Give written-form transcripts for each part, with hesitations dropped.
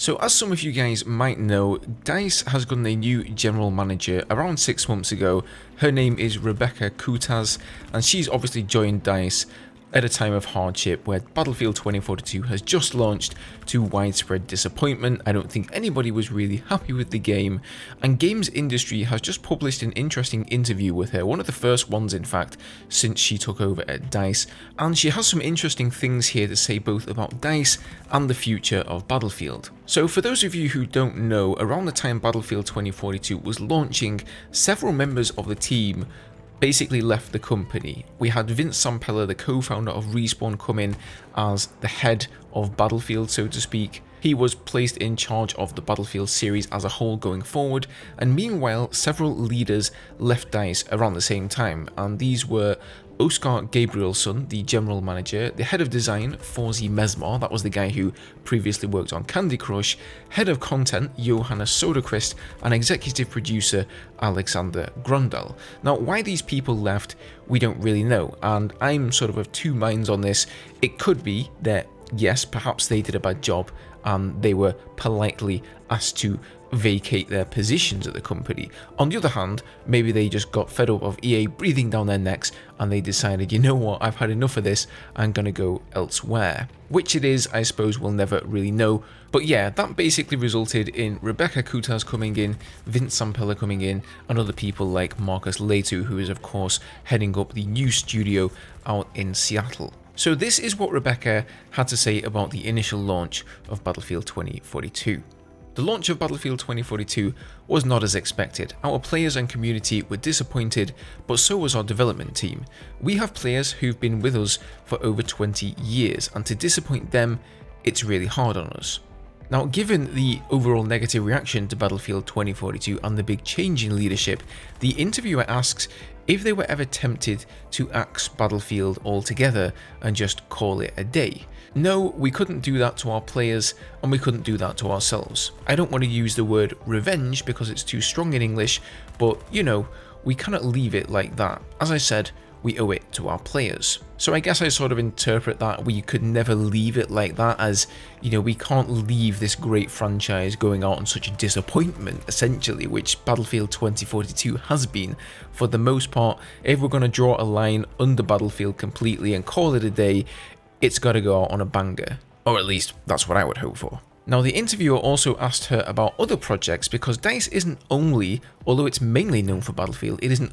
So as some of you guys might know, DICE has gotten a new general manager around 6 months ago. Her name is Rebecca Kutaz, and she's obviously joined DICE at a time of hardship where Battlefield 2042 has just launched to widespread disappointment. I don't think anybody was really happy with the game, and games industry has just published an interesting interview with her, one of the first ones in fact since she took over at DICE, and she has some interesting things here to say both about DICE and the future of Battlefield. So for those of you who don't know, around the time Battlefield 2042 was launching, several members of the team basically left the company. We had Vince Zampella, the co-founder of Respawn, come in as the head of Battlefield, so to speak. He was placed in charge of the Battlefield series as a whole going forward, and meanwhile several leaders left DICE around the same time, and these were Oskar Gabrielsson, the general manager, the head of design, Forzi Mesmar, that was the guy who previously worked on Candy Crush, head of content, Johanna Soderquist, and executive producer, Alexander Grondal. Now, why these people left, we don't really know, and I'm sort of two minds on this. It could be that, yes, perhaps they did a bad job, and they were politely asked to vacate their positions at the company. On the other hand, maybe they just got fed up of EA breathing down their necks and they decided, you know what, I've had enough of this, I'm gonna go elsewhere. Which it is, I suppose we'll never really know. But yeah, that basically resulted in Rebecca Kutaz coming in, Vince Zampella coming in, and other people like Marcus Letu, who is of course heading up the new studio out in Seattle. So this is what Rebecca had to say about the initial launch of Battlefield 2042. The launch of Battlefield 2042 was not as expected. Our players and community were disappointed, but so was our development team. We have players who've been with us for over 20 years, and to disappoint them, it's really hard on us. Now, given the overall negative reaction to Battlefield 2042 and the big change in leadership, the interviewer asks if they were ever tempted to axe Battlefield altogether and just call it a day. No, we couldn't do that to our players, and we couldn't do that to ourselves. I don't want to use the word revenge because it's too strong in English, but you know, we cannot leave it like that. As I said, we owe it to our players. So I guess I sort of interpret that we could never leave it like that as, you know, we can't leave this great franchise going out on such a disappointment, essentially, which Battlefield 2042 has been. For the most part, if we're going to draw a line under Battlefield completely and call it a day, it's got to go out on a banger. Or at least, that's what I would hope for. Now, the interviewer also asked her about other projects because DICE isn't only, although it's mainly known for Battlefield, it isn't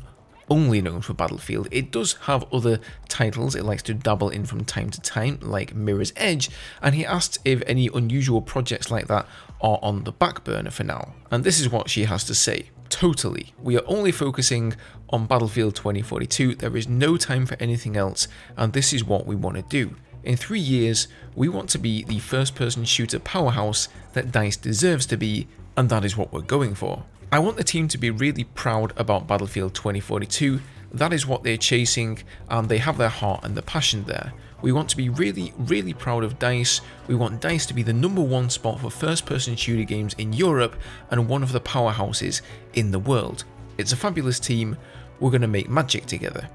only known for Battlefield. It does have other titles it likes to dabble in from time to time, like Mirror's Edge, and he asked if any unusual projects like that are on the back burner for now. And this is what she has to say. Totally. We are only focusing on Battlefield 2042. There is no time for anything else, and this is what we want to do. In 3 years, we want to be the first-person shooter powerhouse that DICE deserves to be, and that is what we're going for. I want the team to be really proud about Battlefield 2042, that is what they're chasing, and they have their heart and the passion there. We want to be really, really proud of DICE. We want DICE to be the #1 spot for first-person shooter games in Europe and one of the powerhouses in the world. It's a fabulous team, we're going to make magic together.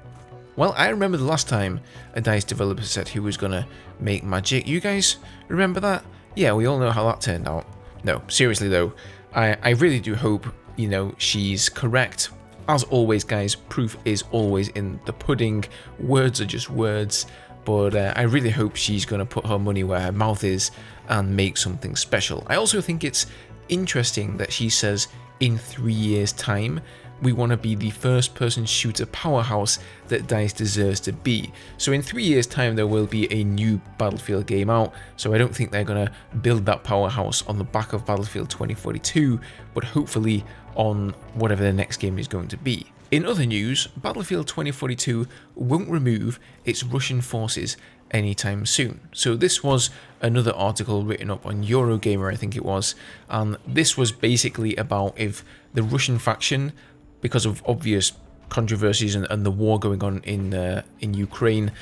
Well, I remember the last time a DICE developer said he was going to make magic. You guys remember that? Yeah, we all know how that turned out. No, seriously though, I really do hope, you know, she's correct. As always, guys, proof is always in the pudding. Words are just words, but I really hope she's going to put her money where her mouth is and make something special. I also think it's interesting that she says in 3 years' time, we want to be the first-person shooter powerhouse that DICE deserves to be. So in 3 years' time, there will be a new Battlefield game out, so I don't think they're going to build that powerhouse on the back of Battlefield 2042, but hopefully on whatever the next game is going to be. In other news, Battlefield 2042 won't remove its Russian forces anytime soon. So this was another article written up on Eurogamer, I think it was, and this was basically about if the Russian faction, because of obvious controversies and the war going on in Ukraine,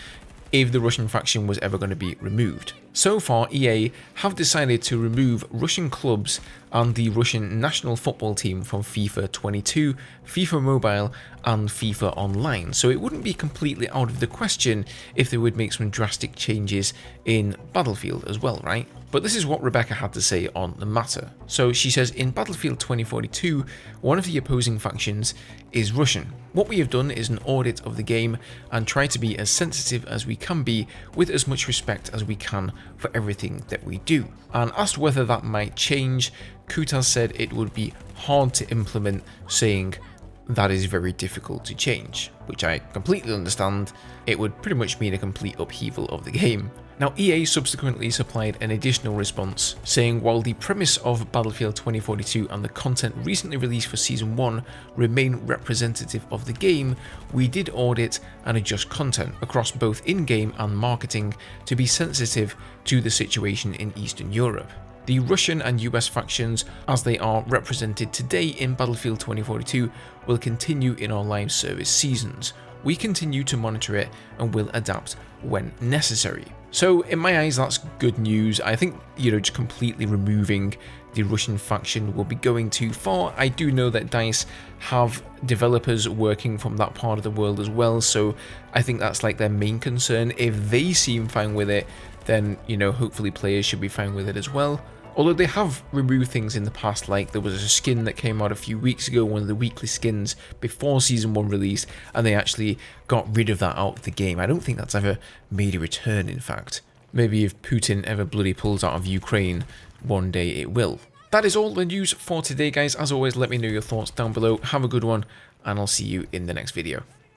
if the Russian faction was ever going to be removed. So far, EA have decided to remove Russian clubs and the Russian national football team from FIFA 22, FIFA Mobile and FIFA Online, so it wouldn't be completely out of the question if they would make some drastic changes in Battlefield as well, right? But this is what Rebecca had to say on the matter. So she says, in Battlefield 2042, one of the opposing factions is Russian. What we have done is an audit of the game and try to be as sensitive as we can be with as much respect as we can for everything that we do. And asked whether that might change, Kutas said it would be hard to implement, saying that is very difficult to change, which I completely understand. It would pretty much mean a complete upheaval of the game. Now, EA subsequently supplied an additional response, saying while the premise of Battlefield 2042 and the content recently released for Season 1 remain representative of the game, we did audit and adjust content across both in-game and marketing to be sensitive to the situation in Eastern Europe. The Russian and US factions, as they are represented today in Battlefield 2042, will continue in our live service seasons. We continue to monitor it and will adapt when necessary. So in my eyes, that's good news. I think, just completely removing the Russian faction will be going too far. I do know that DICE have developers working from that part of the world as well, so I think that's like their main concern. If they seem fine with it, then, hopefully players should be fine with it as well. Although they have removed things in the past, like there was a skin that came out a few weeks ago, one of the weekly skins before Season 1 released, and they actually got rid of that out of the game. I don't think that's ever made a return, in fact. Maybe if Putin ever bloody pulls out of Ukraine, one day it will. That is all the news for today, guys. As always, let me know your thoughts down below. Have a good one, and I'll see you in the next video.